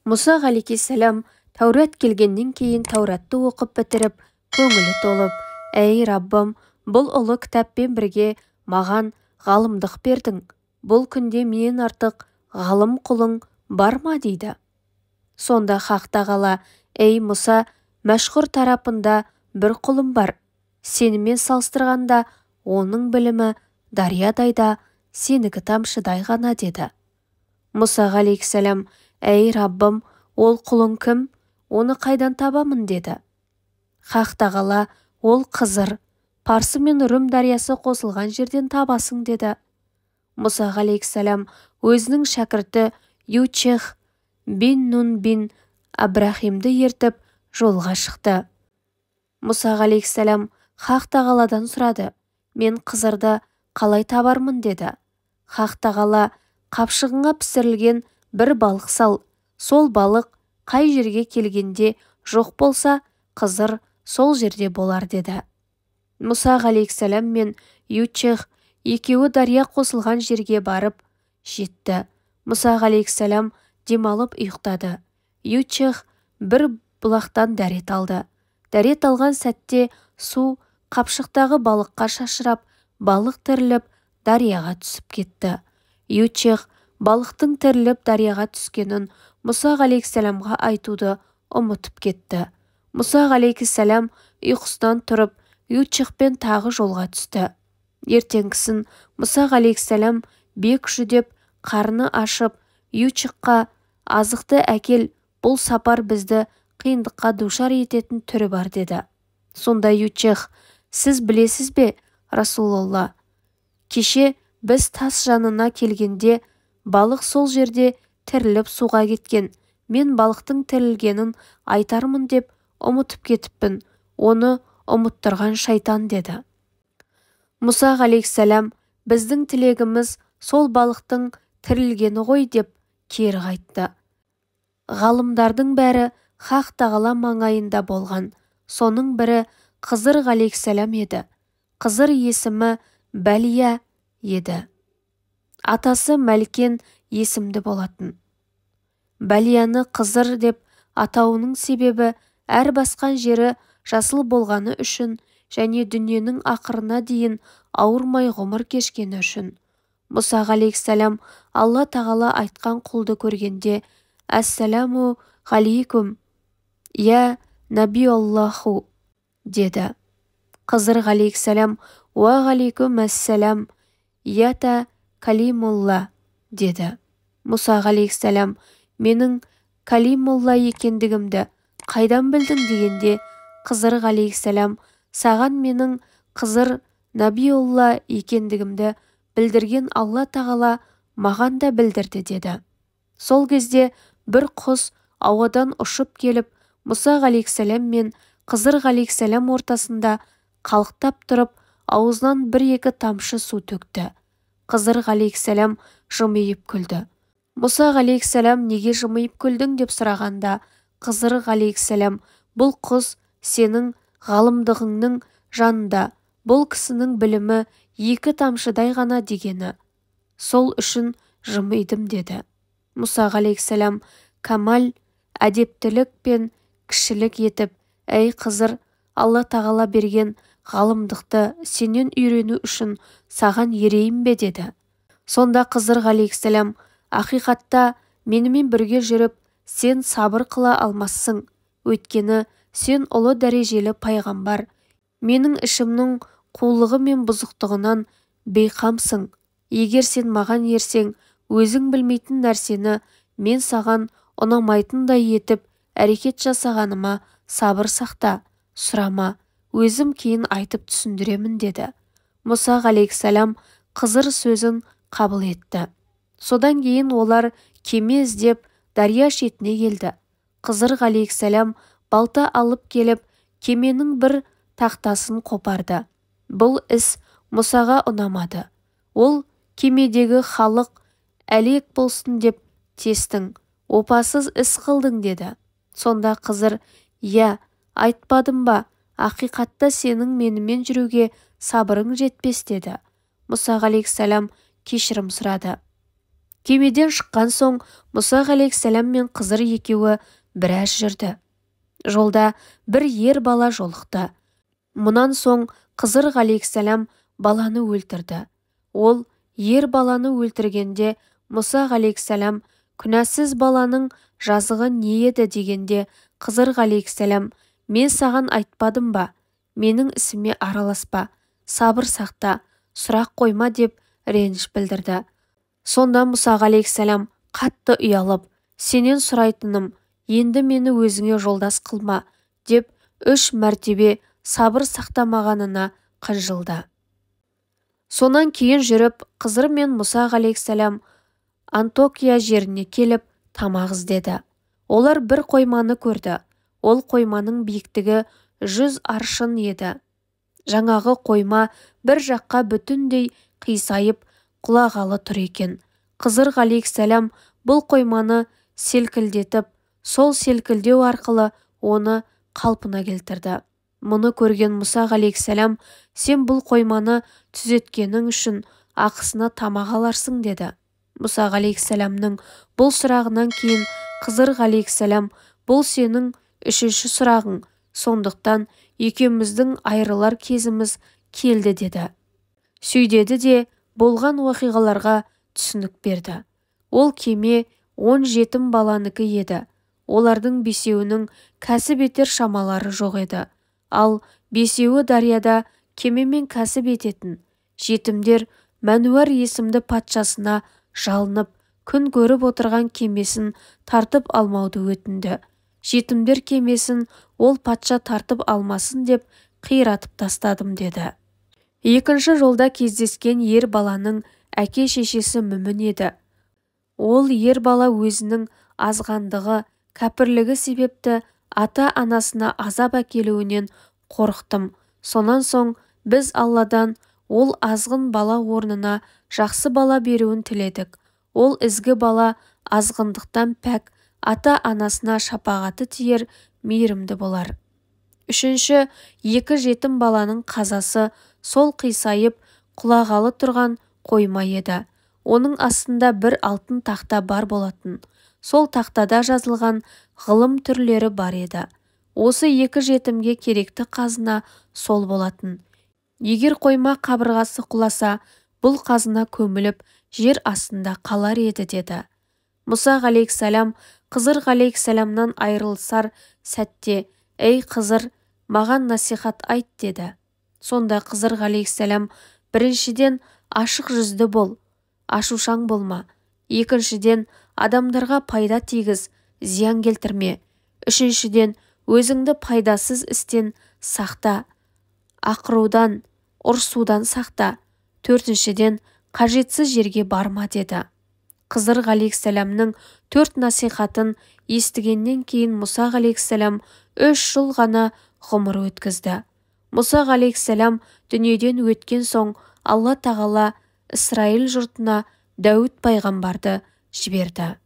Мұса ғалейхиссалам Тәурат келгеннен кейін Тәуратты оқып бітіріп, көңілі толып, «Әй Раббым, бұл ұлы кітаппен бірге маған ғалымдық бердің. Бұл күнде менен артық ғалым құлың бар ма?» дейді. Сонда Хақ тағала: «Ей Мұса, мәшһүр тарапында бір құлым бар. Сенімен салыстырғанда оның білімі дариядай, сенікі тамшыдай ғана» деді. Мұса ғалейхиссалам: «Әй Раббым, ол құлың кім? Оны қайдан табамын?» деді. Хақ тағала: «Ол Қызыр, Парсы мен Үрім дариясы қосылған жерден табасың» деді. Мұса ғалейхиссалам өзінің шәкірті Ючех бин Нун бин Абрахимді ертіп жолға шықты. Мұса ғалейхиссалам Хақ тағаладан сұрады: «Мен Қызырды қалай табармын?» деді. Хақ тағала: «Қапшығыңа пісірілген бір балық сал. Сол балық қай жерге келгенде жоқ болса, Қызыр сол жерде болар» деді. Мұса ғалейхиссалам мен Ючех екеуі дария қосылған жерге барып жетті. Мұса ғалейхиссалам демалып ұйықтады. Ючех бір бұлақтан дәрет алды. Дәрет алған сәтте су қапшықтағы балыққа шашырап, балық тіріліп дарияға түсіп кетті. Ючех балықтың тіріліп дарияға түскенін Мұса ғалейхиссаламға айтуды ұмытып кетті. Мұса ғалейхиссалам ұйқысынан тұрып, Ючехпен тағы жолға түсті. Ертеңгісін Мұса ғалейхиссалам бек жүдеп, қарны ашып, Ючехқа: «Азықты әкел, бұл сапар бізді қиындыққа душар ететін түрі бар» деді. Сонда Ючех: «Сіз білесіз бе, Расулалла, кеше біз тас жанына келгенде балық сол жерде тіріліп суға кеткен. Мен балықтың тірілгенін айтармын деп ұмытып кетіппін. Оны ұмыттырған шайтан» деді. Мұса ғалейхиссалам: «Біздің тілегіміз сол балықтың тірілгені ғой» деп кері қайтты. Ғалымдардың бәрі Хақ тағала маңайында болған. Соның бірі Қызыр ғалейхиссалам еді. Қызыр есімі Бәлия еді. Атасы Мәлкен есімді болатын. Бәлияны Қызыр деп атауының себебі әр басқан жері жасыл болғаны үшін және дүниенің ақырына дейін ауырмай ғұмыр кешкені үшін. Мұса ғалейхиссалам Алла тағала айтқан құлды көргенде: «Әссәләму ғалейкум, я Наби Аллаху» деді. Қызыр ғалейхиссалам: «Уа ғалейкум әссәләм, ята Калимулла» деді. Мұса ғалейхиссалам: «Менің Калимулла екендігімді қайдан білдің?» дегенде, Қызыр ғалейхиссалам: «Саған менің Қызыр Набиулла екендігімді білдірген Алла тағала маған да білдірді» деді. Сол кезде бір құс ауадан ұшып келіп, Мұса ғалейхиссалам мен Қызыр ғалейхиссалам ортасында қалықтап тұрып, аузынан бір-екі тамшы су төкті. Қызыр ғалейхиссалам жымиып күлді. Мұса ғалейхиссалам: «Неге жымиып күлдің?» деп сұрағанда, Қызыр ғалейхиссалам: «Бұл құс сенің ғалымдығыңның жанында, бұл кісінің білімі екі тамшыдай ғана дегені. Сол үшін жымидым» деді. Мұса ғалейхиссалам камал әдептілік пен кішілік етіп: «Әй Қызыр, Алла тағала берген ғалымдықты сенен үйрену үшін саған ерейін бе?» деді. Сонда Қызыр ғалейхиссалам: «Ақиқатта менімен бірге жүріп, сен сабыр қыла алмассың. Өйткені сен ұлы дәрежелі пайғамбар. Менің ішімнің қулығы мен бұзықтығынан бейқамсың. Егер сен маған ерсең, өзің білмейтін нәрсені мен саған ұнамайтындай етіп әрекет жасағаныма сабыр сақта, сұрама, өзім кейін айтып түсіндіремін» деді. Мұса ғалейхиссалам Қызыр сөзін қабыл етті. Содан кейін олар кеме іздеп дария шетіне келді. Қызыр ғалейхиссалам балта алып келіп, кеменің бір тақтасын қопарды. Бұл іс Мұсаға ұнамады. Ол: «Кемедегі халық әлек болсын деп тестің, опасыз іс қылдың» деді. Сонда Қызыр: «Я, айтпадым ба, ақиқатта сенің менімен жүруге сабырың жетпес» деді. Мұса ғалейхиссалам кешірім сұрады. Кемеден шыққан соң Мұса ғалейхиссалам мен Қызыр екеуі біраз жүрді. Жолда бір ер бала жолықты. Мұнан соң Қызыр ғалейхиссалам баланы өлтірді. Ол ер баланы өлтіргенде Мұса ғалейхиссалам күнәсіз баланың жазығы не еді дегенде Қызыр ғалейхиссалам: мен саған айтпадым ба, менің ісіме араласпа, сабыр сақта, сұрақ қойма деп реніш білдірді. Сонда Мұса ғалейхиссалам қатты ұялып: сенен сұрайтыным, енді мені өзіңе жолдас қылма деп 3 мәртебе сабыр сақтамағанына қынжылды. Сонан кейін жүріп Қызыр мен Мұса ғалейхиссалам Антокия жеріне келіп тамақ іздеді. Олар бір қойманы көрді. Ол қойманың биіктігі 100 аршын еді. Жаңағы қойма бір жаққа бүтіндей қисайып құлағалы тұр екен. Қызыр ғалейхиссалам бұл қойманы селкілдетіп, сол селкілдеу арқылы оны қалпына келтірді. Мұны көрген Мұса ғалейхиссалам: сен бұл қойманы түзеткенің үшін ақысына тамақ аларсың деді. Мұса ғалейхиссаламның бұл сұрағынан кейін Қызыр ғалейхиссалам: бұл сенің 3-ші сұрағың, сондықтан екеуміздің айрылар кезіміз келді деді. Сөйдеді де болған уақиғаларға түсінік берді. Ол кеме 10 жетім баланыкі еді. Олардың 5-еуінің кәсіп етер шамалары жоқ еді. Ал 5-еуі дарияда кемемен кәсіп ететін. Жетімдер Мәнуар есімді патшасына жалынып, күн көріп отырған кемесін тартып алмауды өтінді. Жетімдер кемесін ол патша тартып алмасын деп қиратып тастадым деді. Екінші жолда кездескен ер баланың әке-шешесі мүмін еді. Ол ер бала өзінің азғандығы, кәпірлігі себепті ата-анасына азап әкелуінен қорықтым. Сонан соң біз Алладан ол азғын бала орнына жақсы бала беруін тіледік. Ол ізгі бала азғындықтан пәк, ата-анасына шапағаты тиер, мейірімді болар. Үшінші, 2 жетім баланың қазасы сол қисайып құлағалы тұрған қойма еді. Оның астында бір алтын тақта бар болатын. Сол тақтада жазылған ғылым түрлері бар еді. Осы 2 жетімге керекті қазына сол болатын. Егер қойма қабырғасы құласа, бұл қазына көміліп жер астында қалар еді деді. Мұса ғалейхиссалам Қызыр ғалейхиссаламнан айрылысар сәтте: ей Қызыр, маған насихат айт деді. Сонда Қызыр ғалейхиссалам: біріншіден ашық жүзді бол, ашушаң болма. Екіншіден адамдарға пайда тигіз, зиян келтірме. Үшіншіден өзіңді пайдасыз істен сақта, ақырудан, ұрсудан сақта. Төртіншіден қажетсіз жерге барма деді. Қызыр ғалейхиссаламның 4 насихатын естігеннен кейін Мұса ғалейхиссалам 3 жыл ғана ғұмыр өткізді. Мұса ғалейхиссалам дүниеден өткен соң Алла тағала Исраил жұртына Дәуіт пайғамбарды жіберді.